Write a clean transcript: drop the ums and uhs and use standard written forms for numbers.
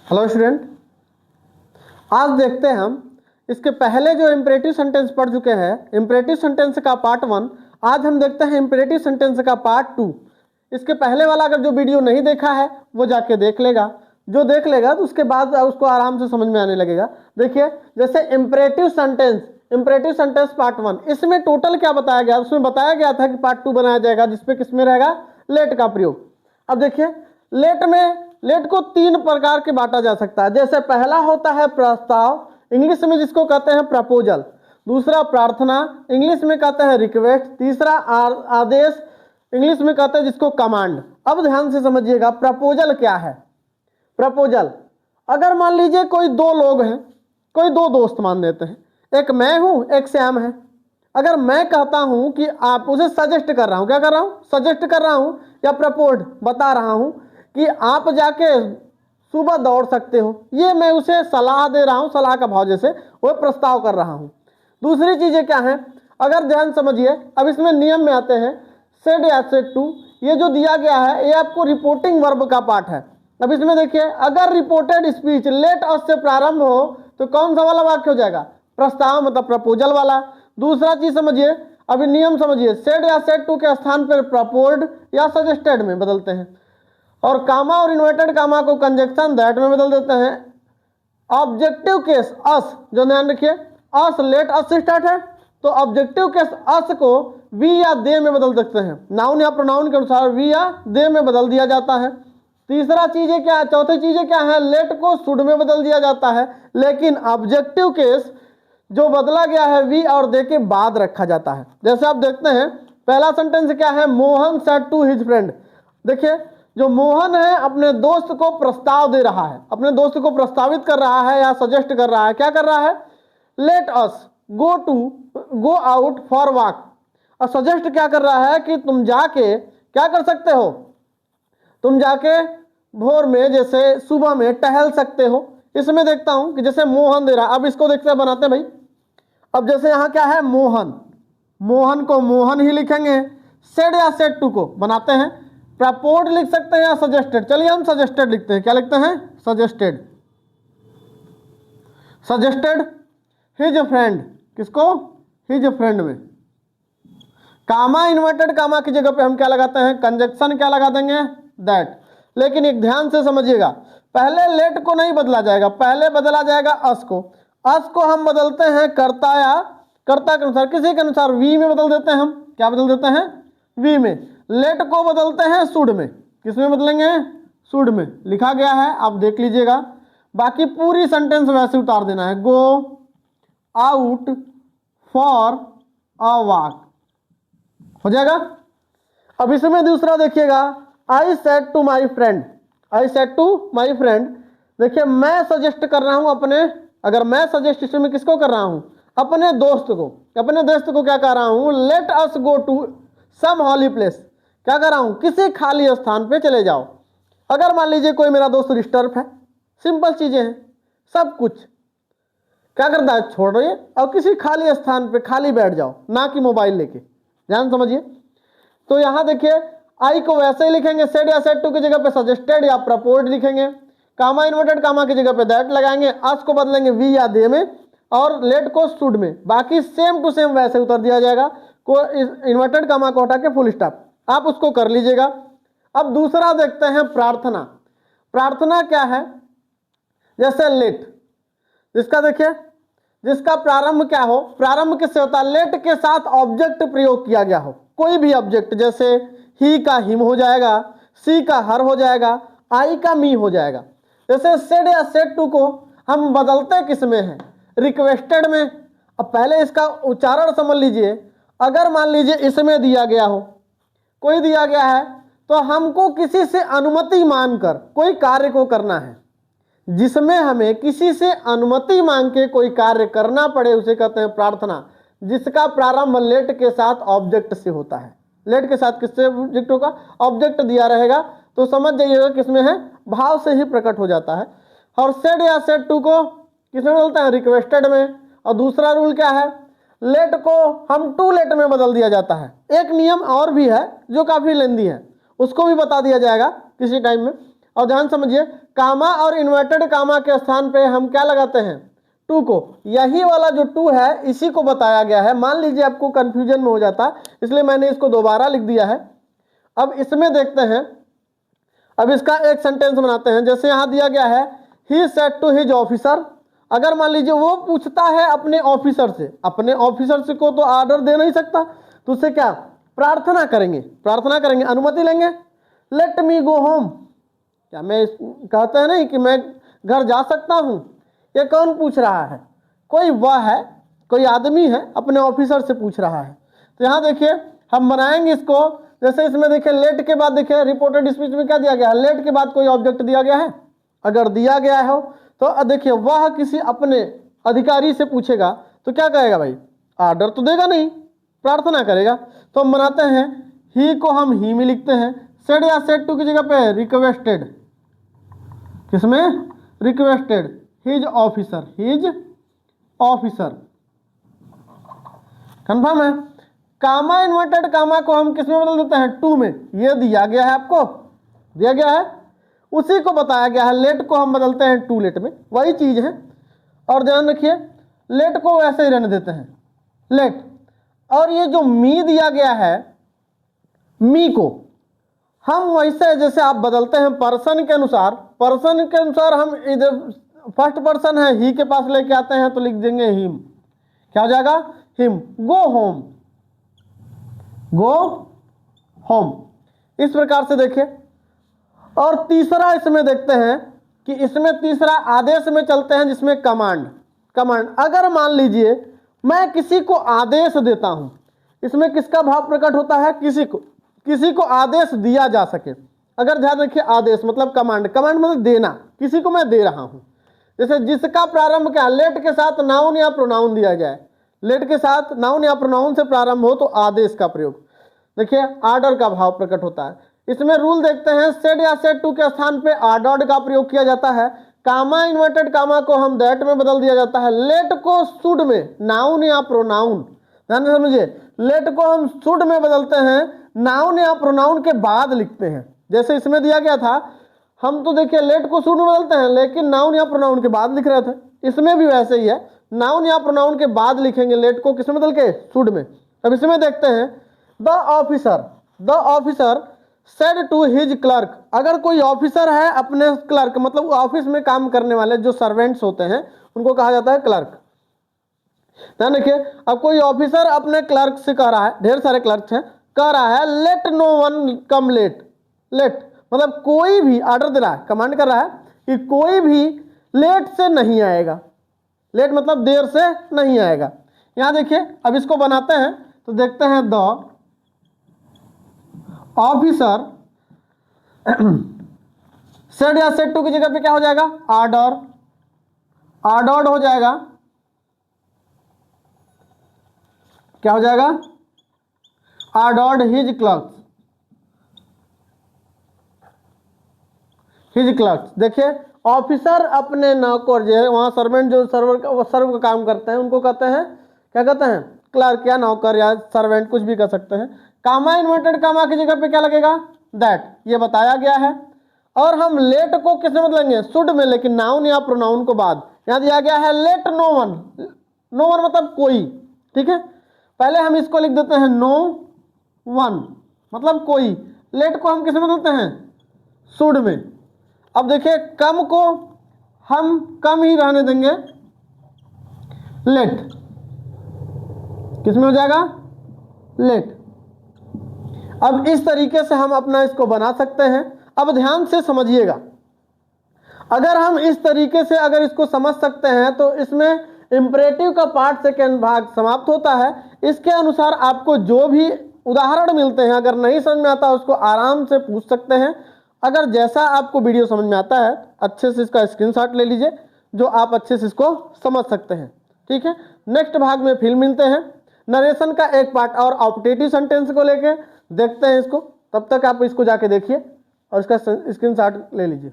Hello student, आज देखते हैं हम इसके पहले जो इम्परेटिव सेंटेंस पढ़ चुके हैं, इम्परेटिव सेंटेंस का पार्ट 1। आज हम देखते हैं इम्परेटिव सेंटेंस का पार्ट 2। इसके पहले वाला अगर जो वीडियो नहीं देखा है वो जाके देख लेगा, जो देख लेगा तो उसके बाद उसको आराम से समझ में आने लगेगा। देखिए, जैसे इम्परेटिव सेंटेंस पार्ट 1, इसमें टोटल क्या बताया गया? उसमें बताया गया था कि पार्ट 2 बनाया जाएगा जिसपे किसमें रहेगा, लेट का प्रयोग। अब देखिए, लेट को 3 प्रकार के बांटा जा सकता है। जैसे पहला होता है प्रस्ताव, इंग्लिश में जिसको कहते हैं प्रपोजल। दूसरा प्रार्थना, इंग्लिश में कहते हैं रिक्वेस्ट। तीसरा आदेश, इंग्लिश में कहते हैं जिसको कमांड। अब ध्यान से समझिएगा, प्रपोजल क्या है। प्रपोजल, अगर मान लीजिए कोई 2 लोग हैं, कोई 2 दोस्त मान लेते हैं, एक मैं हूं एक श्याम है। अगर मैं कहता हूं कि आप उसे सजेस्ट कर रहा हूं, क्या कर रहा हूं, सजेस्ट कर रहा हूं या प्रपोज बता रहा हूं कि आप जाके सुबह दौड़ सकते हो, ये मैं उसे सलाह दे रहा हूं, सलाह का भाव जैसे वो प्रस्ताव कर रहा हूं। दूसरी चीजें क्या है, अगर ध्यान समझिए, अब इसमें नियम में आते हैं सेड या सेड टू। ये जो दिया गया है ये आपको रिपोर्टिंग वर्ब का पार्ट है। अब इसमें देखिए, अगर रिपोर्टेड स्पीच लेट अस से प्रारंभ हो तो कौन सा वाला वाक्य हो जाएगा, प्रस्ताव मतलब प्रपोजल वाला। दूसरा चीज समझिए, अभी नियम समझिए, सेड या सेड टू के स्थान पर प्रपोज्ड या सजेस्टेड में बदलते हैं, और कामा और इन्वर्टेड कामा को कंजक्शन दैट में बदल देते हैं। ऑब्जेक्टिव केस अस, जो ध्यान रखिए, अस लेट अस से स्टार्ट है तो ऑब्जेक्टिव केस अस को वी या दे में बदल सकते हैं। नाउन या प्रोनाउन के अनुसार वी या दे में बदल दिया जाता है। तीसरा चीजें क्या है, चौथी चीजें क्या है, लेट को शुड में बदल दिया जाता है, लेकिन ऑब्जेक्टिव केस जो बदला गया है वी और दे के बाद रखा जाता है। जैसे आप देखते हैं, पहला सेंटेंस क्या है, Mohan said to his friend. देखिए, जो मोहन है अपने दोस्त को प्रस्ताव दे रहा है, अपने दोस्त को प्रस्तावित कर रहा है या सजेस्ट कर रहा है। क्या कर रहा है, late us go out for walk. और सजेस्ट क्या कर रहा है कि तुम जाके क्या कर सकते हो, तुम जाके भोर में जैसे सुबह में टहल सकते हो। इसमें देखता हूं कि जैसे मोहन दे रहा है, अब इसको देखते हैं, बनाते हैं भाई। अब जैसे यहां क्या है, मोहन, मोहन को मोहन ही लिखेंगे। सेड या सेड टू को बनाते हैं प्रपोज लिख सकते हैं या सजेस्टेड। चलिए हम सजेस्टेड लिखते हैं। क्या लिखते हैं, सजेस्टेड। सजेस्टेड हिज फ्रेंड, किसको, हिज फ्रेंड में। कामा इन्वर्टेड कामा की जगह पे हम क्या लगाते हैं, कंजक्शन क्या लगा देंगे, दैट। लेकिन एक ध्यान से समझिएगा, पहले लेट को नहीं बदला जाएगा, पहले बदला जाएगा अस को। अस को हम बदलते हैं कर्ता या कर्ता के अनुसार, किसी के अनुसार वी में बदल देते हैं हम। क्या बदल देते हैं, वी में। लेट को बदलते हैं शुड में। किस में बदलेंगे, शुड में लिखा गया है, आप देख लीजिएगा। बाकी पूरी सेंटेंस वैसे उतार देना है, go out for a walk, हो जाएगा। अब इसमें दूसरा देखिएगा, I said to my friend, I said to my friend. देखिए, मैं सजेस्ट कर रहा हूं अपने, अगर मैं सजेस्ट इसमें किसको कर रहा हूं, अपने दोस्त को। अपने दोस्त को क्या कर रहा हूं, let us go to some holy place. क्या कर रहा हूं, किसी खाली स्थान पे चले जाओ। अगर मान लीजिए कोई मेरा दोस्त डिस्टर्ब है, सिंपल चीजें हैं, सब कुछ क्या करता है, छोड़ रही है और किसी खाली स्थान पे खाली बैठ जाओ, ना कि मोबाइल लेके। ध्यान समझिए, तो यहां देखिए, आई को वैसे ही लिखेंगे, सेड या सेड टू की जगह पे सजेस्टेड या प्रपोज्ड लिखेंगे। कामा इन्वर्टेड कामा की जगह पे दैट लगाएंगे, अस को बदलेंगे वी या दे में, और लेट को शुड में। बाकी सेम टू सेम वैसे उतर दिया जाएगा, को इन्वर्टेड कामा को हटा के फुल स्टॉप, आप उसको कर लीजिएगा। अब दूसरा देखते हैं प्रार्थना। प्रार्थना क्या है, जैसे लेट, जिसका देखिए, जिसका प्रारंभ क्या हो, प्रारंभ किससे होता है, लेट के साथ ऑब्जेक्ट प्रयोग किया गया हो, कोई भी ऑब्जेक्ट। जैसे ही का हिम हो जाएगा, सी का हर हो जाएगा, आई का मी हो जाएगा। जैसे सेड या सेड टू को हम बदलते किस में हैं, रिक्वेस्टेड में। अब पहले इसका उच्चारण समझ लीजिए, अगर मान लीजिए इसमें दिया गया हो, कोई दिया गया है, तो हमको किसी से अनुमति मांगकर कोई कार्य को करना है। जिसमें हमें किसी से अनुमति मांग के कोई कार्य करना पड़े उसे कहते हैं प्रार्थना, जिसका प्रारंभ लेट के साथ ऑब्जेक्ट से होता है। लेट के साथ किससे ऑब्जेक्ट होगा, ऑब्जेक्ट दिया रहेगा तो समझ जाइएगा किसमें है, भाव से ही प्रकट हो जाता है। और सेड या सेड टू को किसमें बदलता है, रिक्वेस्टेड में। और दूसरा रूल क्या है, लेट को हम टू लेट में बदल दिया जाता है। एक नियम और भी है जो काफी लेंदी है, उसको भी बता दिया जाएगा किसी टाइम में। और ध्यान समझिए, कामा और इन्वर्टेड कामा के स्थान पे हम क्या लगाते हैं, टू को। यही वाला जो टू है इसी को बताया गया है। मान लीजिए आपको कंफ्यूजन में हो जाता, इसलिए मैंने इसको दोबारा लिख दिया है। अब इसमें देखते हैं, अब इसका एक सेंटेंस बनाते हैं। जैसे यहां दिया गया है, he said to his officer. अगर मान लीजिए वो पूछता है अपने ऑफिसर से, अपने ऑफिसर से को तो ऑर्डर दे नहीं सकता, तो उससे क्या प्रार्थना करेंगे, प्रार्थना करेंगे, अनुमति लेंगे। लेट मी गो होम, क्या मैं कहते हैं नहीं कि मैं घर जा सकता हूं। ये कौन पूछ रहा है, कोई वह है, कोई आदमी है अपने ऑफिसर से पूछ रहा है। तो यहाँ देखिए हम बनाएंगे इसको, जैसे इसमें देखिए लेट के बाद देखिए रिपोर्टेड स्पीच में क्या दिया गया है, लेट के बाद कोई ऑब्जेक्ट दिया गया है। अगर दिया गया हो तो देखिए वह किसी अपने अधिकारी से पूछेगा तो क्या कहेगा भाई, ऑर्डर तो देगा नहीं, प्रार्थना करेगा। तो हम बनाते हैं, ही को हम ही में लिखते हैं, सेड या सेड टू की जगह पे रिक्वेस्टेड, किसमें requested, his officer, his officer, confirm है। कामा इन्वर्टेड कामा को हम किस में बदल देते हैं, टू में। ये दिया गया है, आपको दिया गया है, उसी को बताया गया है। लेट को हम बदलते हैं टू लेट में, वही चीज है। और ध्यान रखिए लेट को वैसे ही रहने देते हैं, लेट। और ये जो मी दिया गया है, मी को हम वैसे जैसे आप बदलते हैं पर्सन के अनुसार, पर्सन के अनुसार हम इधर फर्स्ट पर्सन है ही के पास लेके आते हैं तो लिख देंगे हिम, क्या हो जाएगा, him. Go home, go home, इस प्रकार से देखिए। और तीसरा इसमें देखते हैं कि इसमें तीसरा आदेश में चलते हैं जिसमें कमांड, कमांड। अगर मान लीजिए मैं किसी को आदेश देता हूं, इसमें किसका भाव प्रकट होता है, किसी को आदेश दिया जा सके। अगर ध्यान रखिए आदेश मतलब कमांड, कमांड मतलब देना, किसी को मैं दे रहा हूं। जैसे जिसका प्रारंभ क्या, लेट के साथ नाउन या प्रोनाउन दिया जाए, लेट के साथ नाउन या प्रोनाउन से प्रारंभ हो तो आदेश का प्रयोग, देखिए ऑर्डर का भाव प्रकट होता है। इसमें रूल देखते हैं, सेड या सेड टू के स्थान पे ऑर्डर्ड का प्रयोग किया जाता है। कामा इन्वर्टेड कामा को हम दैट में बदल दिया जाता है। लेट को शुड में, नाउन या प्रोनाउन, ध्यान से समझिए, लेट को हम शुड में बदलते हैं, नाउन या प्रोनाउन के बाद लिखते हैं। जैसे इसमें दिया गया था, हम तो देखिए लेट को शुड में बदलते हैं लेकिन नाउन या प्रोनाउन के बाद लिख रहे थे, इसमें भी वैसे ही है, नाउन या प्रोनाउन के बाद लिखेंगे, लेट को किसमें बदल के, शुड में। अब इसमें देखते हैं, the officer said to his clerk. अगर कोई ऑफिसर है अपने क्लर्क, मतलब ऑफिस में काम करने वाले जो सर्वेंट्स होते हैं उनको कहा जाता है क्लर्क। ध्यान रखिए, अब कोई ऑफिसर अपने क्लर्क से कह रहा है, ढेर सारे क्लर्क हैं, कह रहा है लेट नो वन कम लेट। लेट मतलब कोई भी, ऑर्डर दे रहा है, कमांड कर रहा है कि कोई भी लेट से नहीं आएगा। लेट मतलब देर से नहीं आएगा। यहां देखिए अब इसको बनाते हैं तो देखते हैं, द ऑफिसर सेड या सेड टू की जगह पे क्या हो जाएगा, ऑर्डर, ऑर्डर्ड हो जाएगा, क्या हो जाएगा, ordered his clerks, his clerks. देखिए ऑफिसर अपने नौकर जो है वहां सर्वेंट जो सर्व का काम करते हैं उनको कहते हैं, क्या कहते हैं, क्लर्क या नौकर या सर्वेंट, कुछ भी कह सकते हैं। कामा इन्वर्टेड कामा की जगह पे क्या लगेगा, दैट, ये बताया गया है। और हम लेट को किसमें बदलेंगे, शुड में, लेकिन नाउन या प्रोनाउन को बाद। यहां दिया गया है let no one, no one मतलब कोई, ठीक है। पहले हम इसको लिख देते हैं नो वन मतलब कोई, लेट को हम किसमें बदलते हैं, शुड में। अब देखिए कम को हम कम ही रहने देंगे, लेट किसमें हो जाएगा, लेट। अब इस तरीके से हम अपना इसको बना सकते हैं। अब ध्यान से समझिएगा, अगर हम इस तरीके से अगर इसको समझ सकते हैं तो इसमें इंपरेटिव का पार्ट सेकेंड भाग समाप्त होता है। इसके अनुसार आपको जो भी उदाहरण मिलते हैं, अगर नहीं समझ में आता उसको आराम से पूछ सकते हैं। अगर जैसा आपको वीडियो समझ में आता है अच्छे से इसका स्क्रीनशॉट ले लीजिए, जो आप अच्छे से इसको समझ सकते हैं, ठीक है। नेक्स्ट भाग में फिर मिलते हैं, नरेशन का एक पार्ट और ऑप्टेटिव सेंटेंस को लेके देखते हैं इसको। तब तक आप इसको जाके देखिए और इसका स्क्रीनशॉट ले लीजिए।